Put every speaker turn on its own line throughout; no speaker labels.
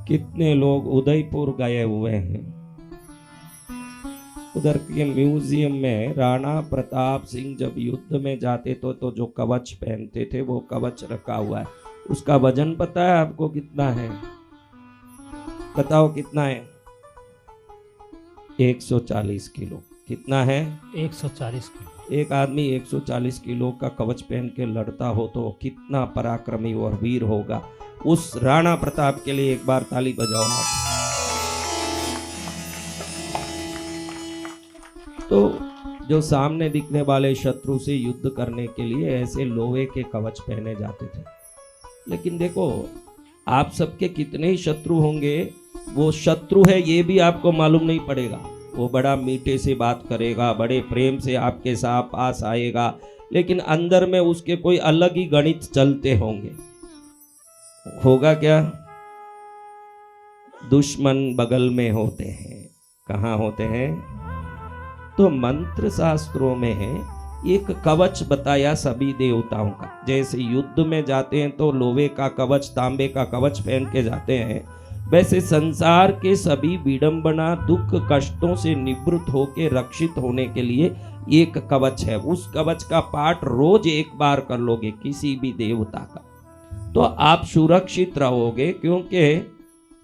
कितने लोग उदयपुर गए हुए हैं। उधर के म्यूजियम में राणा प्रताप सिंह जब युद्ध में जाते तो जो कवच पहनते थे वो कवच रखा हुआ है। उसका वजन पता है आपको कितना है? बताओ कितना है? 140 किलो। कितना है?
140 किलो।
एक आदमी 140 किलो का कवच पहन के लड़ता हो तो कितना पराक्रमी और वीर होगा। उस राणा प्रताप के लिए एक बार ताली बजाओ आप। तो जो सामने दिखने वाले शत्रु से युद्ध करने के लिए ऐसे लोहे के कवच पहने जाते थे। लेकिन देखो, आप सबके कितने ही शत्रु होंगे, वो शत्रु है ये भी आपको मालूम नहीं पड़ेगा। वो बड़ा मीठे से बात करेगा, बड़े प्रेम से आपके साथ पास आएगा, लेकिन अंदर में उसके कोई अलग ही गणित चलते होंगे। होगा क्या? दुश्मन बगल में होते हैं। कहाँ होते हैं? तो मंत्र शास्त्रों में है एक कवच बताया सभी देवताओं का। जैसे युद्ध में जाते हैं तो लोहे का कवच, तांबे का कवच पहन के जाते हैं, वैसे संसार के सभी विडंबना, दुख, कष्टों से निवृत्त होके रक्षित होने के लिए एक कवच है। उस कवच का पाठ रोज एक बार कर लोगे किसी भी देवता का, तो आप सुरक्षित रहोगे। क्योंकि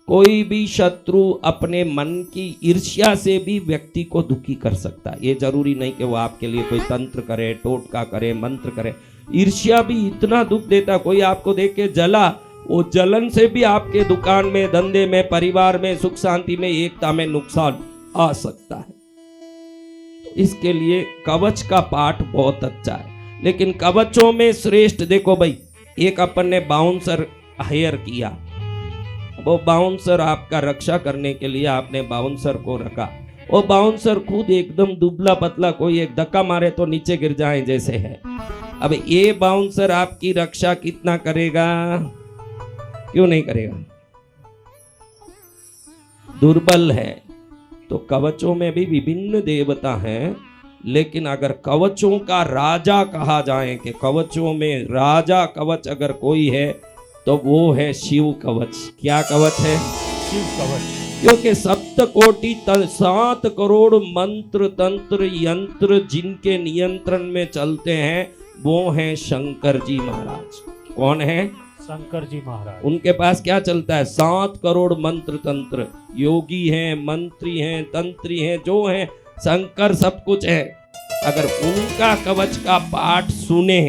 कोई भी शत्रु अपने मन की ईर्ष्या से भी व्यक्ति को दुखी कर सकता है। ये जरूरी नहीं कि वो आपके लिए कोई तंत्र करे, टोटका करे, मंत्र करे। ईर्ष्या भी इतना दुख देता, कोई आपको देख के जला, वो जलन से भी आपके दुकान में, धंधे में, परिवार में, सुख शांति में, एकता में नुकसान आ सकता है। तो इसके लिए कवच का पाठ बहुत अच्छा है। लेकिन कवचों में श्रेष्ठ देखो भाई, एक अपन ने बाउंसर हायर किया, वो बाउंसर आपका रक्षा करने के लिए आपने बाउंसर को रखा। वो बाउंसर खुद एकदम दुबला पतला, कोई एक धक्का मारे तो नीचे गिर जाए जैसे है। अब ये बाउंसर आपकी रक्षा कितना करेगा? क्यों नहीं करेगा? दुर्बल है। तो कवचों में भी विभिन्न देवता हैं, लेकिन अगर कवचों का राजा कहा जाए कि कवचों में राजा कवच अगर कोई है तो वो है शिव कवच। क्या कवच है?
शिव कवच।
क्योंकि 7 करोड़ मंत्र, तंत्र, यंत्र जिनके नियंत्रण में चलते हैं वो हैं शंकर जी महाराज। कौन है?
शंकर जी महाराज।
उनके पास क्या चलता है? 7 करोड़ मंत्र तंत्र। योगी हैं, मंत्री हैं, तंत्री हैं, जो हैं शंकर सब कुछ है। अगर उनका कवच का पाठ सुने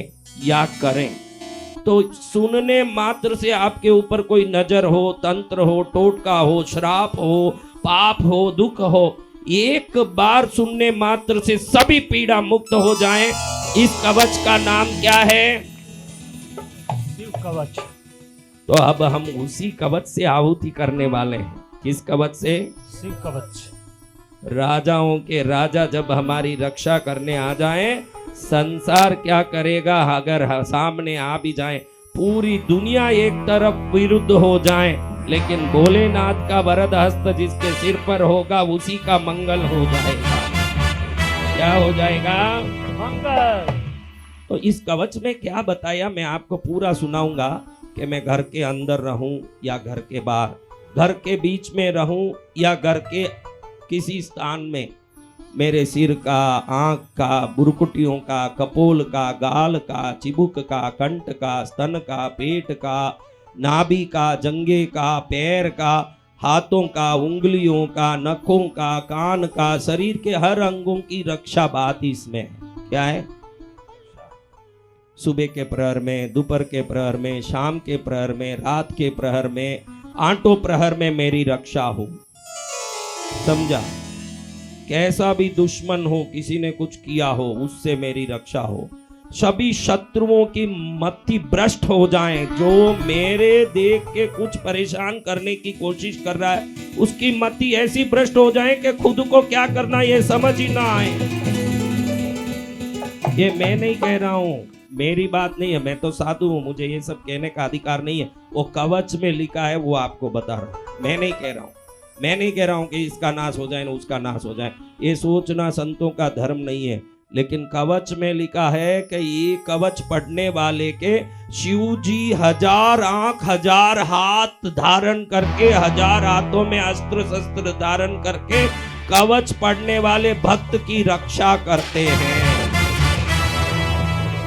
या करें तो सुनने मात्र से आपके ऊपर कोई नजर हो, तंत्र हो, टोटका हो, श्राप हो, पाप हो, दुख हो, एक बार सुनने मात्र से सभी पीड़ा मुक्त हो जाए। इस कवच का नाम क्या है?
शिव कवच।
तो अब हम उसी कवच से आहुति करने वाले हैं। किस कवच से?
शिव कवच।
राजाओं के राजा जब हमारी रक्षा करने आ जाएं, संसार क्या करेगा? अगर सामने आ भी जाए, पूरी दुनिया एक तरफ विरुद्ध हो जाए, लेकिन भोलेनाथ का वरद हस्त जिसके सिर पर होगा उसी का मंगल हो जाएगा। क्या हो जाएगा?
मंगल।
तो इस कवच में क्या बताया मैं आपको पूरा सुनाऊंगा कि मैं घर के अंदर रहूं या घर के बाहर, घर के बीच में रहूं या घर के किसी स्थान में, मेरे सिर का, आंख का, बुरकुटियों का, कपोल का, गाल का, चिबुक का, कंठ का, स्तन का, पेट का, नाभि का, जंघे का, पैर का, हाथों का, उंगलियों का, नखों का, कान का, शरीर के हर अंगों की रक्षा बात इसमें है। क्या है? सुबह के प्रहर में, दोपहर के प्रहर में, शाम के प्रहर में, रात के प्रहर में, आठों प्रहर में मेरी रक्षा हो। समझा? कैसा भी दुश्मन हो, किसी ने कुछ किया हो, उससे मेरी रक्षा हो। सभी शत्रुओं की मति भ्रष्ट हो जाए। जो मेरे देख के कुछ परेशान करने की कोशिश कर रहा है, उसकी मति ऐसी भ्रष्ट हो जाए कि खुद को क्या करना ये समझ ही ना आए। ये मैं नहीं कह रहा हूं, मेरी बात नहीं है, मैं तो साधु हूं, मुझे ये सब कहने का अधिकार नहीं है। वो कवच में लिखा है, वो आपको बता रहा हूं। मैं नहीं कह रहा हूं, मैं नहीं कह रहा हूं कि इसका नाश हो जाए ना उसका नाश हो जाए। ये सोचना संतों का धर्म नहीं है। लेकिन कवच में लिखा है कि ये कवच पढ़ने वाले के शिव जी 1000 आंख 1000 हाथ धारण करके 1000 हाथों में अस्त्र शस्त्र धारण करके कवच पढ़ने वाले भक्त की रक्षा करते हैं।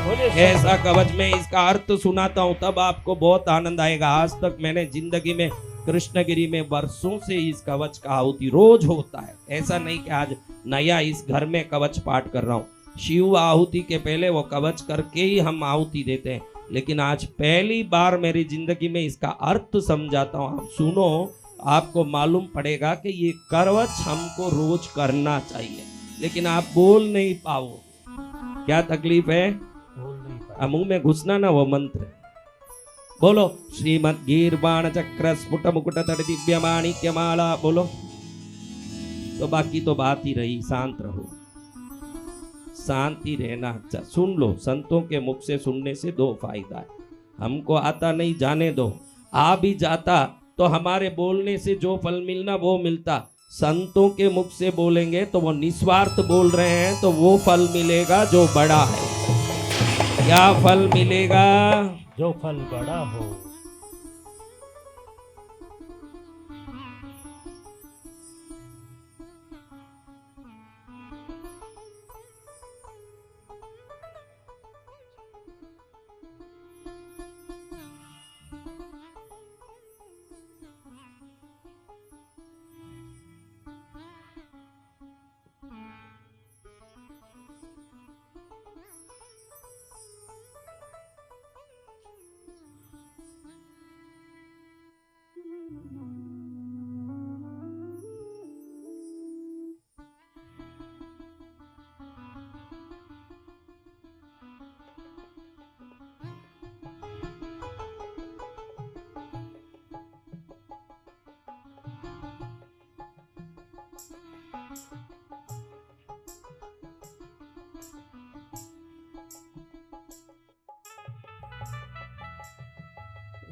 बोलिए
ऐसा कवच में इसका अर्थ सुनाता हूं तब आपको बहुत आनंद आएगा। आज तक मैंने जिंदगी में कृष्णगिरी में वर्षों से इस कवच का आहुति रोज होता है। ऐसा नहीं कि आज नया इस घर में कवच पाठ कर रहा हूं। शिव आहुति के पहले वो कवच करके ही हम आहुति देते हैं, लेकिन आज पहली बार मेरी जिंदगी में इसका अर्थ समझाता हूं। आप सुनो, आपको मालूम पड़ेगा कि ये कवच हमको रोज करना चाहिए, लेकिन आप बोल नहीं पाओ। क्या तकलीफ है?
बोल नहीं पाए।
मुंह में घुसना ना वो मंत्र। बोलो श्रीमद गीर्वाण चक्र स्फुट मुकुट तट दिव्य माणिक्य माला। बोलो तो बाकी तो बात ही रही। शांत रहो, शांति रहना अच्छा। सुन लो, संतों के मुख से सुनने से 2 फायदा है। हमको आता नहीं, जाने दो। आ भी जाता तो हमारे बोलने से जो फल मिलना वो मिलता। संतों के मुख से बोलेंगे तो वो निस्वार्थ बोल रहे हैं, तो वो फल मिलेगा जो बड़ा है। क्या फल मिलेगा?
जो फल बड़ा हो।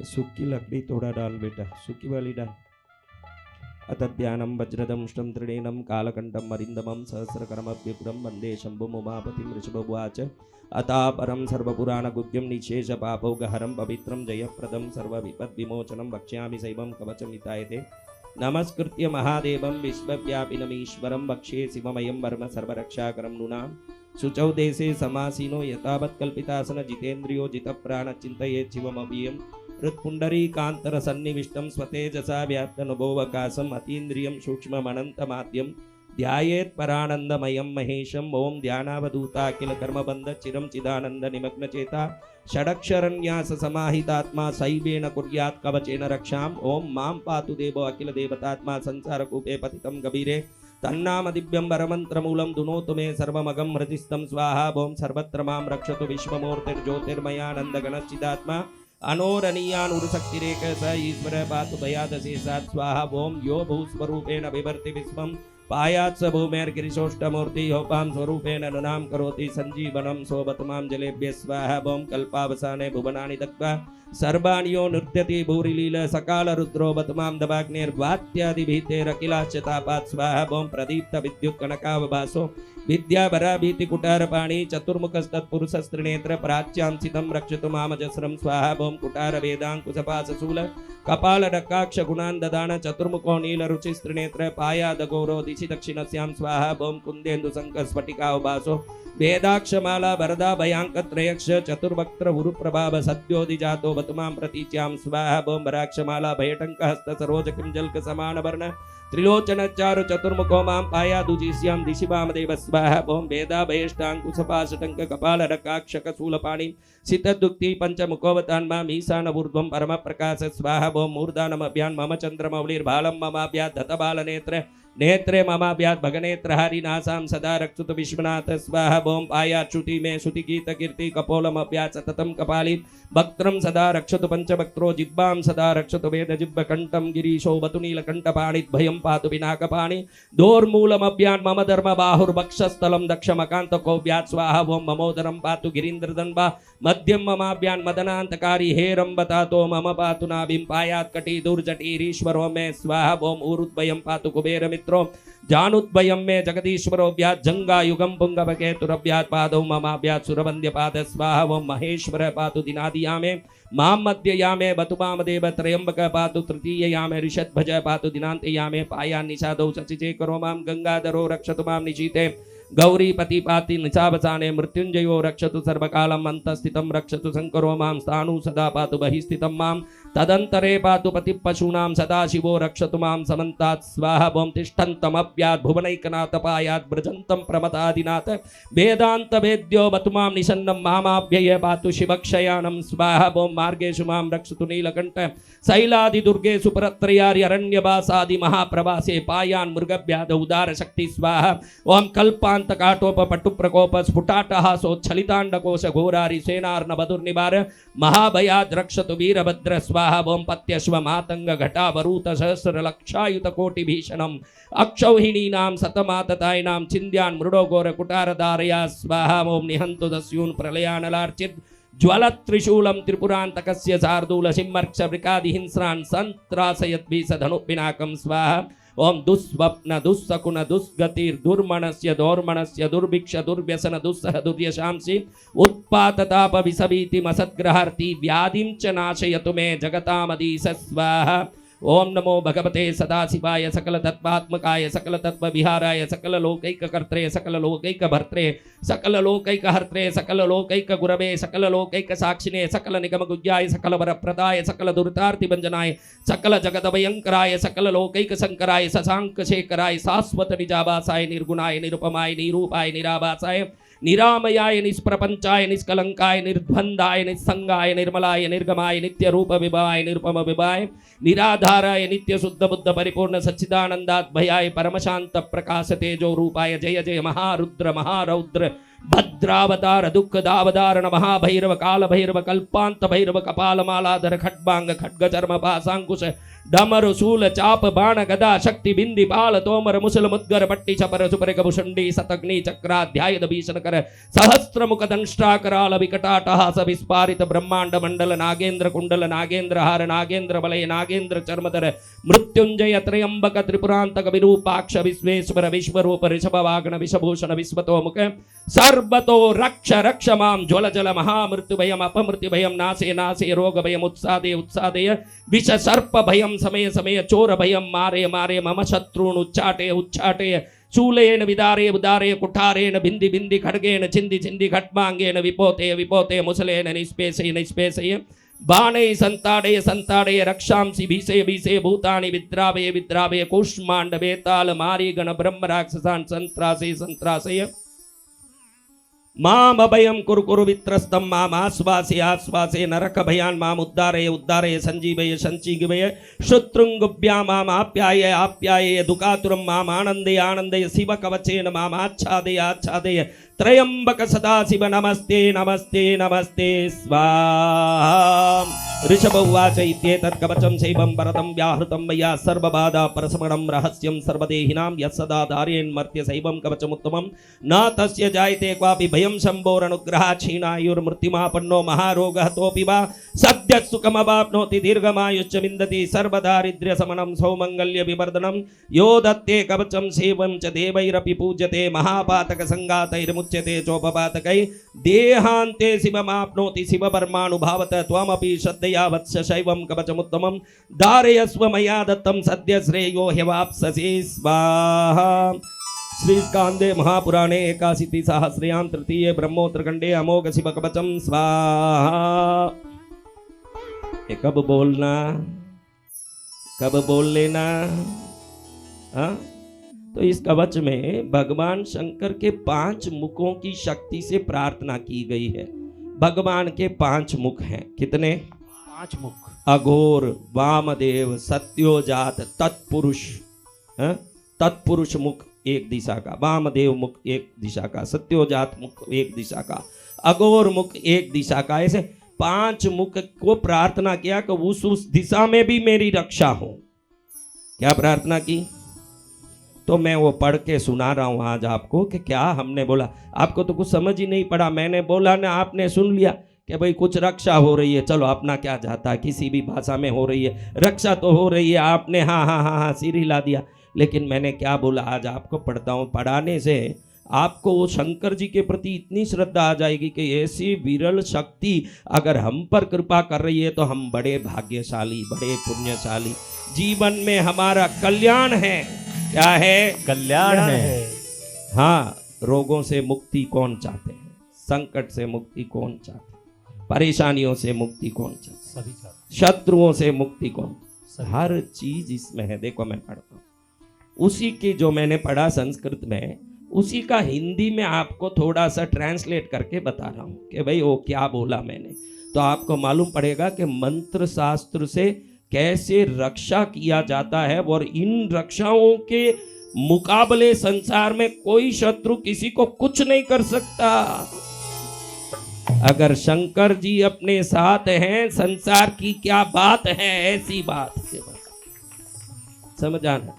सूखी लकड़ी थोड़ा डाल बेटा, सूखी वाली डाल। अतध्यानम वज्रदंष्टम त्रिणेनम कालकंठम मरिंदमम सहस्रकरमभ्यपुरम वंदे शंभुम उमापतिम ऋषभुवाच अता परम सर्वपुराण गुह्यम निशेष पापौगहरम पवित्रम जयप्रदम सर्वविपद्विमोचनं वक्ष्यामि शैवं कवचमितायते। नमस्कृत्य महादेवं विश्वव्यापिनमीश्वरं वक्ष्ये शिवमयं वर्म सर्वरक्षाकरं नृणां। शुचौ देशे समासीनो यथावत् कल्पितासन जितेन्द्रियो जितप्राण चिन्तयेत् शिवमव्ययम्। हृत्पुण्डरीकान्तर सन्निविष्टं स्वतेजसा व्याप्तनुभोवकाशम् अतीन्द्रियं सूक्ष्ममनन्तमाद्यं ध्यायेत् परानन्दमयं महेशम्। ओं ध्यानावधूताखिल कर्मबन्ध चिरं चिदानन्द निमग्नचेता षडक्षरन्यास समाहितात्मा शैवेन कुर्यात् कवचेन रक्षाम्। ओं मां पातु देवो अखिल देवतात्मा संसारकूपे पतितं गभीरे तन्नाम दिव्यं वरमन्त्रमूलं दुनोतु मे सर्वमगं हृदिस्थं स्वाहा। ओं सर्वत्र मां रक्षतु विश्वमूर्तिर्ज्योतिर्मयानन्दगणश्चिदात्मा अनोरणीयानुरशक्तिरेक स ईश्वर पातु भयादशेषात् स्वाहा। ओं यो भूस्वरूपेण बिभर्ति विश्वं पायात् स भूमेर्गिरिशोष्टमूर्ति योपां स्वरूपेण नृणां करोति सञ्जीवनं सोबतमां जलेभ्यः स्वाहा। ओं कल्पावसाने भुवनानि दग्ध्वा सर्वाणि यो नृत्यति भूरिलील सकाल रुद्रो बतमां दवाग्नेर्वात्यादिभीतेरखिलाश्च तापात् स्वाहा। ओं प्रदीप्त विद्युत् कनकावभासो विद्याभराभीति कुटारपाणि चतुर्मुखस्तत्पुरुषस्त्रिनेत्र प्राच्यां सितं रक्षतु मामजस्रं स्वाहा। ओं कुटार वेदाङ्कुशपाशशूल कपाल डक्काक्ष गुणान् ददान चतुर्मुखो नीलरुचिस्त्रिनेत्र पायादगौरो दिशि दक्षिणस्यां स्वाहा। ओं कुन्देन्दु शङ्खस्फटिकावभासो वेदाक्षमाला वरदा भयाङ्कत्रयक्ष चतुर्वक्त्र उरुप्रभाव सद्योदिजातो बतुमां प्रतीच्यां स्वाहा। ओं वराक्षमाला भयटङ्कहस्त सरोजकिंजल्क समानवर्ण त्रिलोचनचारु चतुर्मुखो मां पायादुजिष्यां दिशि वामदेव स्वाहा। ओं वेदाभयष्टाङ्कुशपाशटङ्क कपालडकाक्षकशूलपाणि सितदुक्ति पंचमुखोवतान्मां ईशानऊर्ध्वं परमप्रकाश स्वाहा। ओं मूर्धानमभ्यान् मम चन्द्रमौलिर्बालं ममाभ्यात् दत्तबालनेत्र नेत्रे ममाभ्यात् भगनेत्रहारि नासां सदा रक्षतु विश्वनाथ स्वाहा। ओं पायात् श्रुति मे श्रुतिगीतकीर्ति कपोलमभ्यात् सततं कपाली वक्त्रं सदा रक्षतु पंचवक्त्रो जिह्वां सदा रक्षतु वेदजिह्वकण्ठं गिरीशो वतुनीलकण्ठपाणिद्भयं पातु पिनाकपाणि दोर्मूलमभ्यान् मम धर्मबाहुर्वक्षस्थलं दक्षमकान्तकोऽभ्यात् स्वाहा। ओं ममोदरं पातु गिरीन्द्रदन्वा मध्यं ममाभ्यान् मदनान्तकारी हेरम्बतातो मम पातु नाभिं पायात् कटी दुर्जटीरीश्वरो मे स्वाहा। ओं ऊरुद्वयं पातु कुबेरमित्र मित्रो जानुद्वयं मे जगदीश्वरो व्यात् जंगायुगं पुंगवकेतुरव्यात् पादौ ममाव्यात् सुरवन्द्यपाद स्वाहा ओं महेश्वर पातु दिनादियामे मां मध्ययामे बतुमामदेव त्रयंबक पातु तृतीययामे ऋषद्भज पातु दिनांतयामे पाया निषादौ सचिचे करो मां गंगाधरो रक्षतु मां निशीते गौरीपति पाति निचावसाने मृत्युंजयो रक्षतु सर्वकालम् अंतस्थितं रक्षतु शंकरो मां स्थाणु सदा पातु बहिस्थितं मां तदंतरे पातु पति पशूनां सदाशिवो रक्षतु मां समन्तात् स्वाहा ओं तिष्ठन्तमव्यात् भुवनैकनाथ पायात् व्रजन्तं प्रमदादिनाथ वेदांत वेद्यो बतु मां निषन्नं मामाव्यये पातु शिवक्षयानं स्वाहा ओं मार्गेषु मां रक्षतु नीलकंठ शैलादि दुर्गेषु परत्रयारि अरण्यवासादि महाप्रवासे पायान् मृगव्याध उदार शक्ति स्वाहा ओं कल्पान् काटोप पटु प्रकोप स्फुटाटहासोच्छलितांडकोश घोरारि सेनार्णवधुर्निवार महाभयाद् रक्षतु वीरभद्र स्वाहा ओं पत्यश्व मातंग घटावरूत सहस्र लक्षायुत कोटि भीषणम् अक्षौहिणीनां सतमाततायिनां चिन्द्यान् मृडो घोर कुटारधारया स्वाहा ओं निहन्तु दस्यून् प्रलयानलार्चित् ज्वलत्रिशूलं त्रिपुरान्तकस्य शार्दूल सिंहर्क्ष वृकादिहिंस्रान् सन्त्रासयद्भिषधनुपिनाकं स्वाहा ओं दुस्वप्न दुस्सकुन दुस्गतिर्दुर्मणस्य दौर्मणस्य दुर्भिक्ष दुर्व्यसन दुस्सह दुर्यशांसि उत्पातताप विसवीतिमसद्ग्रहार्ति व्याधिं च नाशयतु मे जगतामधीश स्वाहा ओम नमो भगवते सदाशिवाय सकल तत्वात्मकाय सकल तत्व विहाराय सकल लोकैक कर्त्रे सकल लोकैक भर्त्रे सकल लोकैक हर्त्रे सकल लोकैक गुरवे सकल लोकैक साक्षिणे सकल निगम गुज्जाय सकल वरप्रदाय सकल दुर्तार्ति भंजनाय सकल जगत भयंकराय सकल लोकैक शंकराय शशांक शेखराय शाश्वत निजाभासाय निर्गुणाय निरुपमाय निरूपाय निराभासाय निरामयाय निष्प्रपंचाय निष्कलंकाय निर्द्वंदाय निस्संगाय निर्मलाय निर्गमाय नित्य रूप विभाय निरुपम विभाय निराधाराय नित्य शुद्ध बुद्ध परिपूर्ण सच्चिदानंदाद्भयाय परम शांत प्रकाश तेजो रूपाय जय जय महारुद्र महारौद्र भद्रावतार दुख दावदारण महाभैरव काल भैरव कल्पांत भैरव कपालमालाधर खड्बांग खड्ग चर्म पासांकुश डमरु शूल चाप बाण गदा शक्ति बिंदी पाल तोमर मुसल मुद्गर पट्टी चपर सुपर कभुषुंडी शतग्नि चक्राध्याय भीषण कर सहस्त्र मुख दंष्ट्राकराल विकटाटहास विस्पारित ब्रह्मांड मंडल नागेंद्र कुंडल नागेंद्र हार नागेंद्र वलय नागेंद्र चर्मधर मृत्युंजय त्रयंबक त्रिपुरांतक विरूपाक्ष विश्वेश्वर विश्वरूप ऋषभवागण विषभूषण विश्वतोमुख सर्वतो रक्ष रक्ष मां ज्वल जल महामृत्यु भयम अपमृत्यु भयम नाशे नाशे रोग भयम उत्सादे उत्सादे विष सर्प भयम समय समय चोर भयम मारे मारे मम शत्रून् उच्चाटे उच्चाटे शूलेन विदारे उदारे कुठारेण भिंदि भिंदि खड्गेन छिंदि छिंदि खट्मांगेन विपोते विपोते मुसलेन निष्पेषय निष्पेषय बाणे संताड़े संताड़े रक्षांसि भीषे भीषे भूतानि विद्रावे विद्रावे कूष्मांड बेताल मारी गण ब्रह्म राक्षसान् संत्रासे संत्रासय माम अभयं कुरु कुरु वित्रस्तं माम आश्वासे आश्वासे नरक भयान् माम उद्धारय उद्धारय संजीवय संजीवय शत्रुंगुभ्यां माम आप्याय आप्याय दुःखातुरं माम आनन्दय आनन्दय शिव कवचेन माम आच्छादय आच्छादय त्रयंबक सदाशिव नमस्ते नमस्ते नमस्ते स्वाहा ऋषभ उवाच इत्येतत् कवचं शैवं वरदं व्याहृतं मया सर्वबाधा परसमणं रहस्यं सर्वदेहिनां यत्सदा धारयेन् मर्त्य शैवं कवचमुत्तमं न तस्य जायते क्वापि भयं शम्भोरनुग्रहात् क्षीणायुर्मृत्युमापन्नो महारोगः तोऽपि वा सद्यः सुखमवाप्नोति दीर्घमायुश्च विन्दति सर्वदारिद्र्यशमनं सौमङ्गल्यविवर्धनं यो दत्ते कवचं शैवं च देवैरपि पूज्यते महापातकसङ्गातैर्मुच्यते चोपपातकै देहान्ते शिवमाप्नोति शिववर्मानुभावत त्वमपि श्रद्धया वत्स शैवं कवचमुत्तमं धारयस्व मया दत्तं सद्य श्रेयो ह्यवाप्स्यसि स्वाहा। श्रीस्कांदे महापुराणे 81 सहस्रयां तृतीये ब्रह्मोत्तरखंडे अमोघ शिव कवचम स्वाहा। ये कब बोलना कब बोल लेना हाँ? तो इस कवच में भगवान शंकर के 5 मुखों की शक्ति से प्रार्थना की गई है। भगवान के 5 मुख हैं। कितने?
5 मुख।
अघोर, वामदेव, सत्योजात, तत्पुरुष। तत्पुरुष मुख एक दिशा का, वामदेव मुख एक दिशा का, सत्योजात मुख एक दिशा का, अघोर मुख एक दिशा का। ऐसे 5 मुख को प्रार्थना किया कि उस दिशा में भी मेरी रक्षा हो। क्या प्रार्थना की? तो मैं वो पढ़ के सुना रहा हूं आज आपको कि क्या हमने बोला। आपको तो कुछ समझ ही नहीं पड़ा, मैंने बोला ना, आपने सुन लिया कि भाई कुछ रक्षा हो रही है, चलो अपना क्या जाता है, किसी भी भाषा में हो रही है, रक्षा तो हो रही है। आपने हाँ हाँ हाँ हाँ सिर हिला दिया। लेकिन मैंने क्या बोला, आज आपको पढ़ता हूँ, पढ़ाने से आपको वो शंकर जी के प्रति इतनी श्रद्धा आ जाएगी कि ऐसी विरल शक्ति अगर हम पर कृपा कर रही है तो हम बड़े भाग्यशाली, बड़े पुण्यशाली, जीवन में हमारा कल्याण है। क्या है?
कल्याण है।
हाँ, रोगों से मुक्ति कौन चाहते हैं? संकट से मुक्ति कौन चाहते हैं? परेशानियों से मुक्ति कौन चाहते हैं?
सभी चाहते
शत्रुओं से मुक्ति कौन?
सभी।
हर चीज इसमें है। देखो मैं पढ़ता हूँ, उसी की जो मैंने पढ़ा संस्कृत में, उसी का हिंदी में आपको थोड़ा सा ट्रांसलेट करके बता रहा हूँ कि भाई वो क्या बोला मैंने, तो आपको मालूम पड़ेगा कि मंत्र शास्त्र से कैसे रक्षा किया जाता है। और इन रक्षाओं के मुकाबले संसार में कोई शत्रु किसी को कुछ नहीं कर सकता। अगर शंकर जी अपने साथ हैं, संसार की क्या बात है, ऐसी बात के समझ आना।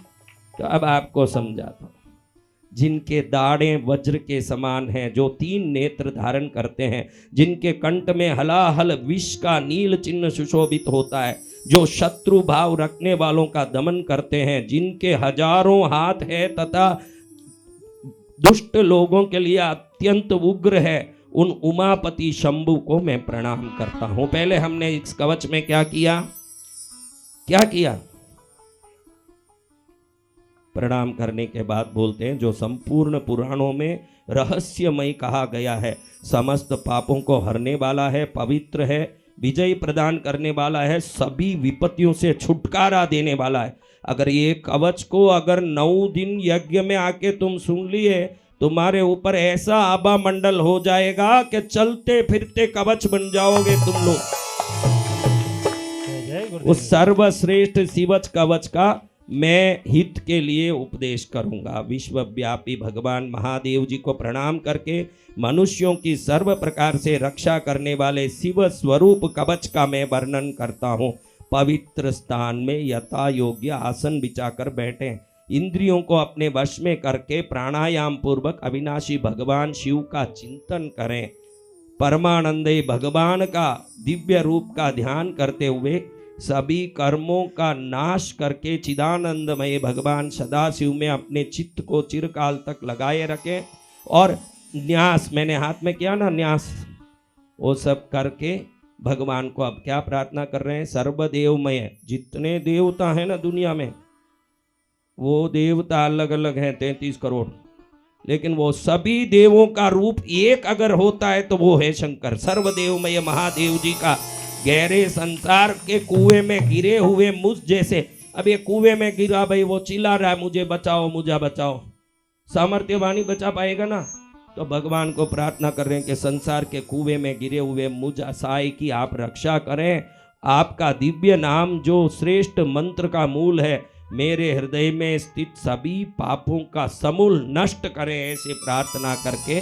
तो अब आपको समझाता हूं, जिनके दाढ़े वज्र के समान हैं, जो 3 नेत्र धारण करते हैं, जिनके कंठ में हलाहल विष का नील चिन्ह सुशोभित होता है, जो शत्रु भाव रखने वालों का दमन करते हैं, जिनके हजारों हाथ है तथा दुष्ट लोगों के लिए अत्यंत उग्र है, उन उमापति शंभु को मैं प्रणाम करता हूं। पहले हमने इस कवच में क्या किया? क्या किया? प्रणाम करने के बाद बोलते हैं, जो संपूर्ण पुराणों में रहस्यमय कहा गया है, समस्त पापों को हरने वाला है, पवित्र है, विजय प्रदान करने वाला है, सभी विपत्तियों से छुटकारा देने वाला है। अगर ये कवच को अगर 9 दिन यज्ञ में आके तुम सुन लिए, तुम्हारे ऊपर ऐसा आभा मंडल हो जाएगा कि चलते फिरते कवच बन जाओगे तुम लोग।
जय गुरुदेव।
उस सर्वश्रेष्ठ शिवच कवच का मैं हित के लिए उपदेश करूंगा। विश्वव्यापी भगवान महादेव जी को प्रणाम करके मनुष्यों की सर्व प्रकार से रक्षा करने वाले शिव स्वरूप कवच का मैं वर्णन करता हूँ। पवित्र स्थान में यथा योग्य आसन बिछाकर बैठें, इंद्रियों को अपने वश में करके प्राणायाम पूर्वक अविनाशी भगवान शिव का चिंतन करें। परमानंदे भगवान का दिव्य रूप का ध्यान करते हुए सभी कर्मों का नाश करके चिदानंदमय भगवान सदाशिव में अपने चित्त को चिरकाल तक लगाए रखें। और न्यास, मैंने हाथ में किया ना न्यास, वो सब करके भगवान को अब क्या प्रार्थना कर रहे हैं? सर्वदेवमय, जितने देवता हैं ना दुनिया में, वो देवता अलग अलग हैं 33 करोड़, लेकिन वो सभी देवों का रूप एक अगर होता है तो वो है शंकर। सर्वदेवमय महादेव जी का गहरे संसार के कुएं में गिरे हुए मुझ जैसे, अब ये कुएं में गिरा भाई, वो चिल्ला रहा है मुझे बचाओ मुझे बचाओ, सामर्थ्यवानी बचा पाएगा ना? तो भगवान को प्रार्थना कर रहे हैं कि संसार के कुएं में गिरे हुए मुझ असहाय की आप रक्षा करें। आपका दिव्य नाम जो श्रेष्ठ मंत्र का मूल है, मेरे हृदय में स्थित सभी पापों का समूल नष्ट करें। ऐसे प्रार्थना करके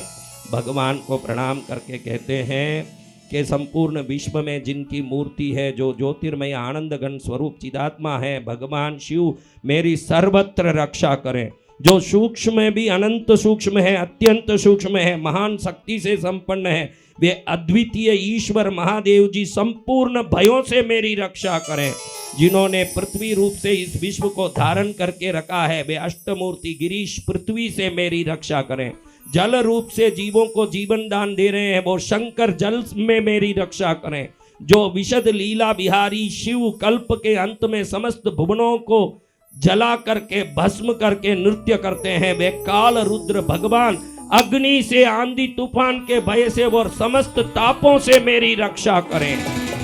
भगवान को प्रणाम करके कहते हैं कि संपूर्ण विश्व में जिनकी मूर्ति है, जो ज्योतिर्मय आनंद घन स्वरूप चिदात्मा है, भगवान शिव मेरी सर्वत्र रक्षा करें। जो सूक्ष्म में भी अनंत सूक्ष्म है, अत्यंत सूक्ष्म है, महान शक्ति से संपन्न है, वे अद्वितीय ईश्वर महादेव जी संपूर्ण भयों से मेरी रक्षा करें। जिन्होंने पृथ्वी रूप से इस विश्व को धारण करके रखा है, वे अष्टमूर्ति गिरीश पृथ्वी से मेरी रक्षा करें। जल रूप से जीवों को जीवन दान दे रहे हैं, वो शंकर जल में मेरी रक्षा करें। जो विशद लीला बिहारी शिव कल्प के अंत में समस्त भुवनों को जला करके भस्म करके नृत्य करते हैं, वे काल रुद्र भगवान अग्नि से, आंधी तूफान के भय से और समस्त तापों से मेरी रक्षा करें।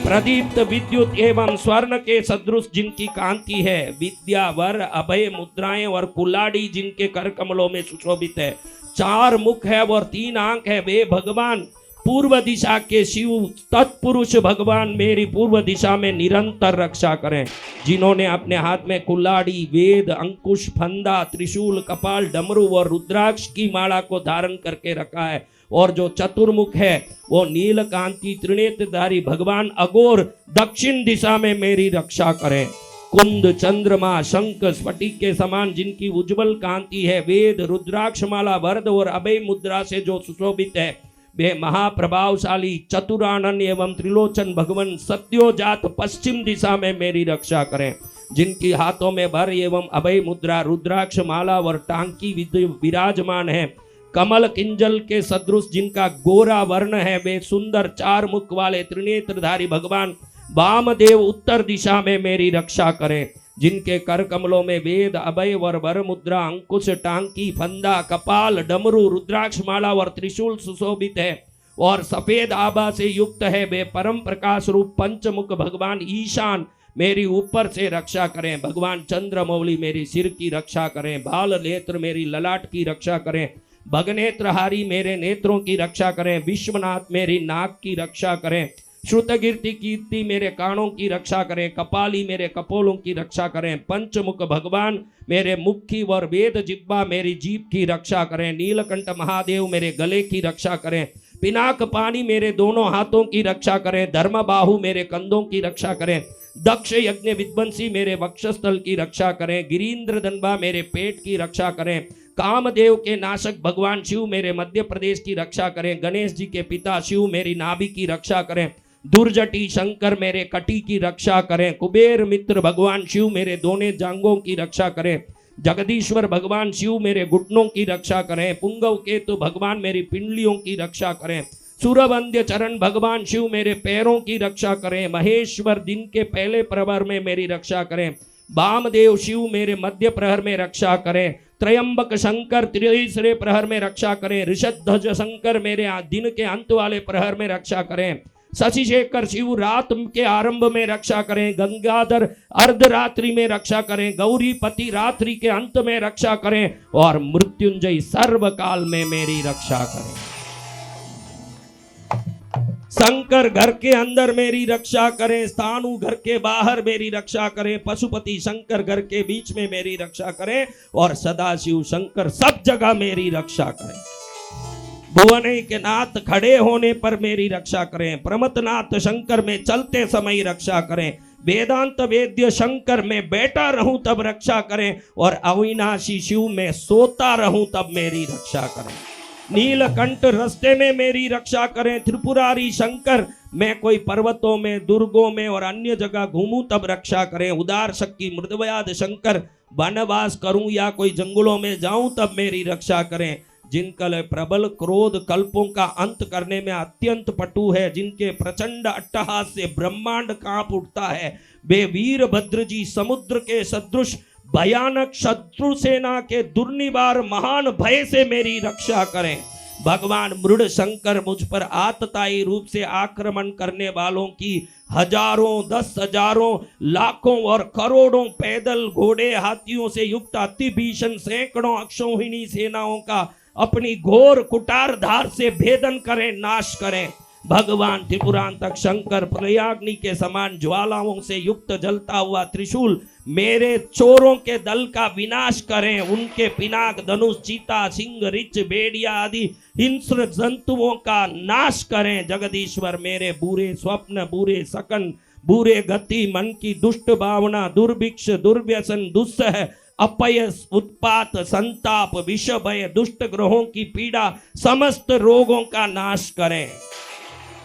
प्रदीप्त विद्युत एवं स्वर्ण के सदृश जिनकी कांति है, विद्या वर अभय मुद्राएं और कुलाड़ी जिनके कर कमलों में सुशोभित है, 4 मुख है और 3 आंख है, वे भगवान पूर्व दिशा के शिव तत्पुरुष भगवान मेरी पूर्व दिशा में निरंतर रक्षा करें। जिन्होंने अपने हाथ में कुल्हाड़ी, वेद, अंकुश, फंदा, त्रिशूल, कपाल, डमरू और रुद्राक्ष की माला को धारण करके रखा है, और जो चतुर्मुख है वो नीलकांति त्रिनेत्रधारी भगवान अघोर दक्षिण दिशा में मेरी रक्षा करें। कुंद, चंद्रमा, शंख, स्फटिक के समान जिनकी उज्जवल कांति है, वेद, रुद्राक्ष माला, वरद और अभय मुद्रा से जो सुशोभित है, वे महाप्रभावशाली चतुरानन एवं त्रिलोचन भगवान सत्योजात पश्चिम दिशा में मेरी रक्षा करें। जिनकी हाथों में वर एवं अभय मुद्रा, रुद्राक्ष माला और टांकी विराजमान है। कमल किंजल के सदृश जिनका गोरा वर्ण है, वे सुंदर 4 मुख वाले त्रिनेत्रधारी भगवान वामदेव उत्तर दिशा में मेरी रक्षा करें। जिनके कर कमलों में वेद, अभय वर वर मुद्रा, अंकुश, टांकी, फंदा, कपाल, डमरू, रुद्राक्ष माला और त्रिशूल सुशोभित है और सफेद आभा से युक्त है, वे परम प्रकाश रूप पंचमुख भगवान ईशान मेरी ऊपर से रक्षा करें। भगवान चंद्रमौली मेरी सिर की रक्षा करें। बाल नेत्र मेरी ललाट की रक्षा करें। भगनेत्रहारी मेरे नेत्रों की रक्षा करें। विश्वनाथ मेरी नाक की रक्षा करें। श्रुतकीर्ति कीर्ति मेरे कानों की रक्षा करें। कपाली मेरे कपोलों की रक्षा करें। पंचमुख भगवान मेरे मुख की और वेद जिह्वा मेरी जीभ की रक्षा करें। नीलकंठ महादेव मेरे गले की रक्षा करें। पिनाक पानी मेरे दोनों हाथों की रक्षा करें। धर्म बाहु मेरे कंधों की रक्षा करें। दक्ष यज्ञ विध्वंसी मेरे वक्षस्थल की रक्षा करें। गिरीन्द्र दंबा मेरे पेट की रक्षा करें। कामदेव के नाशक भगवान शिव मेरे मध्य प्रदेश की रक्षा करें। गणेश जी के पिता शिव मेरी नाभि की रक्षा करें। दुर्जटी शंकर मेरे कटी की रक्षा करें। कुबेर मित्र भगवान शिव मेरे दोनों जांघों की रक्षा करें। जगदीश्वर भगवान शिव मेरे घुटनों की रक्षा करें। पुंगव केतु भगवान मेरी पिंडलियों की रक्षा करें। सूरवंद्य चरण भगवान शिव मेरे पैरों की रक्षा करें। महेश्वर दिन के पहले प्रहर में मेरी रक्षा करें। वामदेव शिव मेरे मध्य प्रहर में रक्षा करें। त्रयंबक शंकर तीसरे प्रहर में रक्षा करें। ऋषध्वज शंकर मेरे दिन के अंत वाले प्रहर में रक्षा करें। शशिशेखर शिव रात के आरंभ में रक्षा करें। गंगाधर अर्धरात्रि में रक्षा करें। गौरीपति रात्रि के अंत में रक्षा करें और मृत्युंजय सर्वकाल में मेरी रक्षा करें। शंकर घर के अंदर मेरी रक्षा करें। स्थानु घर के बाहर मेरी रक्षा करें। पशुपति शंकर घर के बीच में मेरी रक्षा करें और सदाशिव शंकर सब जगह मेरी रक्षा करें। भुवने के नाथ खड़े होने पर मेरी रक्षा करें। प्रमथनाथ शंकर में चलते समय रक्षा करें। वेदांत वेद्य शंकर में बैठा रहूं तब रक्षा करें और अविनाशी शिव में सोता रहूं तब मेरी रक्षा करें। नीलकंठ रास्ते में मेरी रक्षा करें। त्रिपुरारी शंकर मैं कोई पर्वतों में, दुर्गों में और अन्य जगह घूमूं तब रक्षा करें। उदार शक्ति मृदव्याध शंकर वनवास करूं या कोई जंगलों में जाऊं तब मेरी रक्षा करें। जिनका प्रबल क्रोध कल्पों का अंत करने में अत्यंत पटु है, जिनके प्रचंड अट्टहास से ब्रह्मांड कांप उठता है, वे वीरभद्र जी समुद्र के सदृश भयानक शत्रु सेना के दुर्निवार महान भय से मेरी रक्षा करें। भगवान मृड शंकर मुझ पर आतताई रूप से आक्रमण करने वालों की हजारों, 10,000, लाखों और करोड़ों पैदल, घोड़े, हाथियों से युक्त अति भीषण सैकड़ों अक्षौहिणी सेनाओं का अपनी घोर कुटार धार से भेदन करें, नाश करें। भगवान त्रिपुरांतक शंकर प्रयाग्नि के समान ज्वालाओं से युक्त जलता हुआ त्रिशूल मेरे चोरों के दल का विनाश करें। उनके पिनाक, धनुष, चीता, सिंह, रिच, भेड़िया आदि हिंस्र जंतुओं का नाश करें। जगदीश्वर मेरे बुरे स्वप्न, बुरे सकन, बुरे गति, मन की दुष्ट भावना, दुर्भिक्ष, दुर्व्यसन, दुस्सह, अपयस, उत्पात, संताप, विष, भय, दुष्ट ग्रहों की पीड़ा, समस्त रोगों का नाश करें।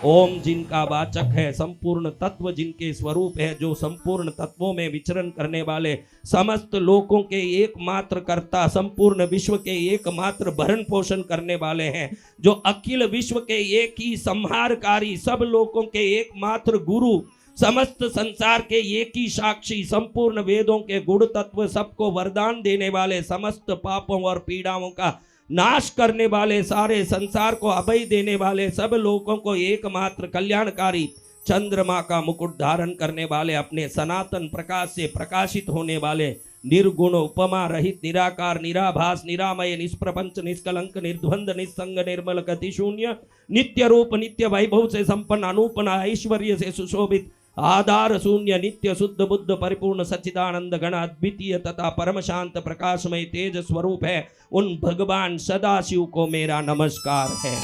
ओम जिनका वाचक है, संपूर्ण तत्व जिनके स्वरूप है, जो संपूर्ण तत्वों में विचरण करने वाले, समस्त लोकों के एकमात्र कर्ता, संपूर्ण विश्व के एकमात्र भरण पोषण करने वाले हैं, जो अखिल विश्व के एक ही संहारकारी, सब लोकों के एकमात्र गुरु, समस्त संसार के एक ही साक्षी, संपूर्ण वेदों के गुण तत्व, सबको वरदान देने वाले, समस्त पापों और पीड़ाओं का नाश करने वाले, सारे संसार को अभय देने वाले, सब लोगों को एकमात्र कल्याणकारी, चंद्रमा का मुकुट धारण करने वाले, अपने सनातन प्रकाश से प्रकाशित होने वाले, निर्गुण, उपमा रहित, निराकार, निराभास, निरामय, निष्प्रपंच, निष्कलंक, निर्द्वंद, निस्संग, निर्मल, गति शून्य, नित्य रूप, नित्य वैभव से संपन्न, अनूपना ऐश्वर्य से सुशोभित, आधार शून्य, नित्य शुद्ध बुद्ध परिपूर्ण सच्चिदानंद गण, अद्वितीय तथा परम शांत प्रकाशमय तेज स्वरूप है, उन भगवान सदाशिव को मेरा नमस्कार है।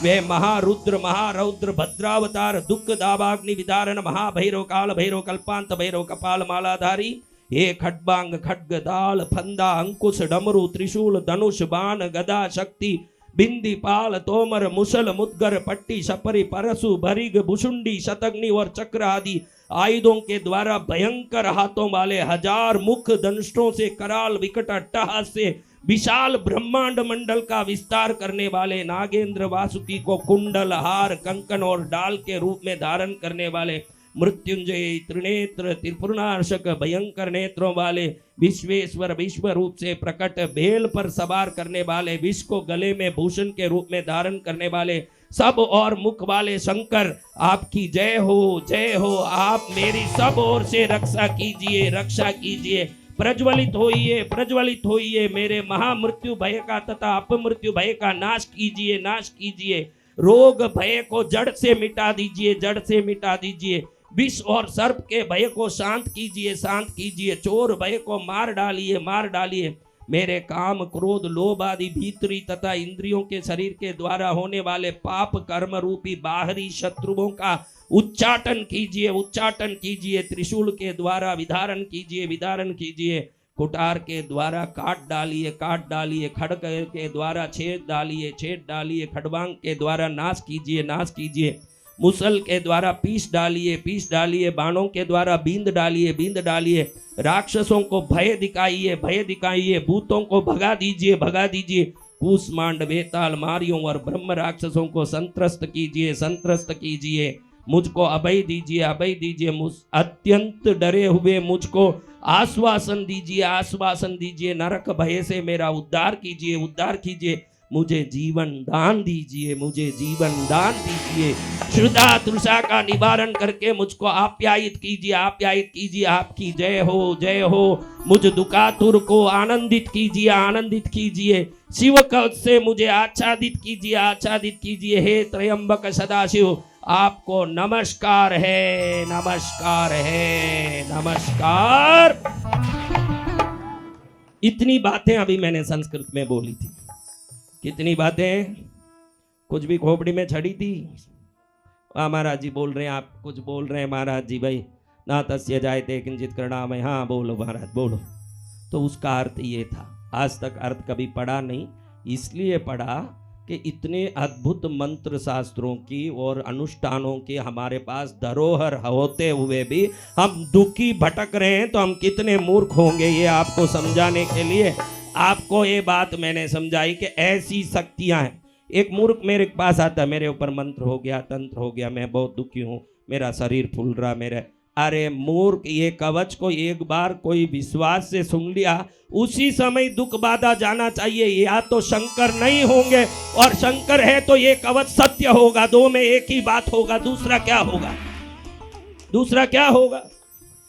वे महारुद्र, महारौद्र, भद्रावतार, दुख दावाग्नि विदारण, महाभैरव, काल भैरव, कल्पांत भैरव, कपाल मालाधारी, हे खड्बांग, खड्ग, दाल, फंदा, अंकुश, डमरू, त्रिशूल, धनुष, बाण, गदा, शक्ति, बिंदी, पाल, तोमर, मुसल, मुद्गर, पट्टी, छपरी, परशु, भरिग, भुषुंडी, शतग्नि और चक्र आदि आयुधों के द्वारा भयंकर हाथों वाले, 1000 मुख दंष्टों से कराल विकट अट्टहास से विशाल ब्रह्मांड मंडल का विस्तार करने वाले, नागेंद्र वासुकी को कुंडल, हार, कंकन और डाल के रूप में धारण करने वाले, मृत्युंजय, त्रिनेत्र, त्रिपुरनाशक, भयंकर नेत्रों वाले, विश्वेश्वर, विश्व रूप से प्रकट, भेल पर सवार करने वाले, विष को गले में भूषण के रूप में धारण करने वाले, सब और मुख वाले शंकर, आपकी जय हो। आप मेरी सब ओर से रक्षा कीजिए, रक्षा कीजिए। प्रज्वलित होइए, मेरे महामृत्यु भय का तथा अपमृत्यु भय का नाश कीजिए, नाश कीजिए। रोग भय को जड़ से मिटा दीजिए, जड़ से मिटा दीजिए। विष और सर्प के भय को शांत कीजिए, शांत कीजिए। चोर भय को मार डालिए, मार डालिए। मेरे काम, क्रोध, लोभ आदि भीतरी तथा इंद्रियों के शरीर के द्वारा होने वाले पाप कर्म रूपी बाहरी शत्रुओं का उच्चाटन कीजिए, उच्चाटन कीजिए। त्रिशूल के द्वारा विधारण कीजिए, विधारण कीजिए। कुटार के द्वारा काट डालिए, काट डालिए। खड्ग के द्वारा छेद डालिए, छेद डालिए। खड़बांग के द्वारा नाश कीजिए, नाश कीजिए। मुसल के द्वारा पीस डालिए, पीस डालिए। बाणों के द्वारा बींद डालिए, बींद डालिए। राक्षसों को भय दिखाइए, भय दिखाइए। भूतों को भगा दीजिए, भगा दीजिए। कूष्मांड, बेताल, मारियों और ब्रह्म राक्षसों को संत्रस्त कीजिए, संत्रस्त कीजिए। मुझको अभय दीजिए, अभय दीजिए। मुझ अत्यंत डरे हुए मुझको आश्वासन दीजिए, आश्वासन दीजिए। नरक भय से मेरा उद्धार कीजिए, उद्धार कीजिए। मुझे जीवन दान दीजिए, मुझे जीवन दान दीजिए। श्रद्धा तृषा का निवारण करके मुझको आप्यायित कीजिए, आप्यायित कीजिए। आपकी जय हो, जय हो। मुझ दुकातुर को आनंदित कीजिए, आनंदित कीजिए। शिव कवच से मुझे आच्छादित कीजिए, आच्छादित कीजिए। हे त्रयंबक सदाशिव, आपको नमस्कार है, नमस्कार है, नमस्कार। इतनी बातें अभी मैंने संस्कृत में बोली थी। कितनी बातें? कुछ भी खोपड़ी में छड़ी थी। महाराज जी बोल रहे हैं, आप कुछ बोल रहे हैं महाराज जी। भाई ना तस्य जायते किंचित करणामय। हाँ बोलो महाराज, बोलो। तो उसका अर्थ ये था। आज तक अर्थ कभी पढ़ा नहीं, इसलिए पढ़ा कि इतने अद्भुत मंत्र शास्त्रों की और अनुष्ठानों की हमारे पास धरोहर होते हुए भी हम दुखी भटक रहे हैं, तो हम कितने मूर्ख होंगे। ये आपको समझाने के लिए आपको ये बात मैंने समझाई कि ऐसी शक्तियां हैं। एक मूर्ख मेरे पास आता, मेरे ऊपर मंत्र हो गया, तंत्र हो गया, मैं बहुत दुखी हूँ, मेरा शरीर फूल रहा, मेरा। अरे मूर्ख, ये कवच को एक बार कोई विश्वास से सुन लिया, उसी समय दुख बाधा जाना चाहिए। या तो शंकर नहीं होंगे, और शंकर है तो ये कवच सत्य होगा। दो में एक ही बात होगा। दूसरा क्या होगा? दूसरा क्या होगा?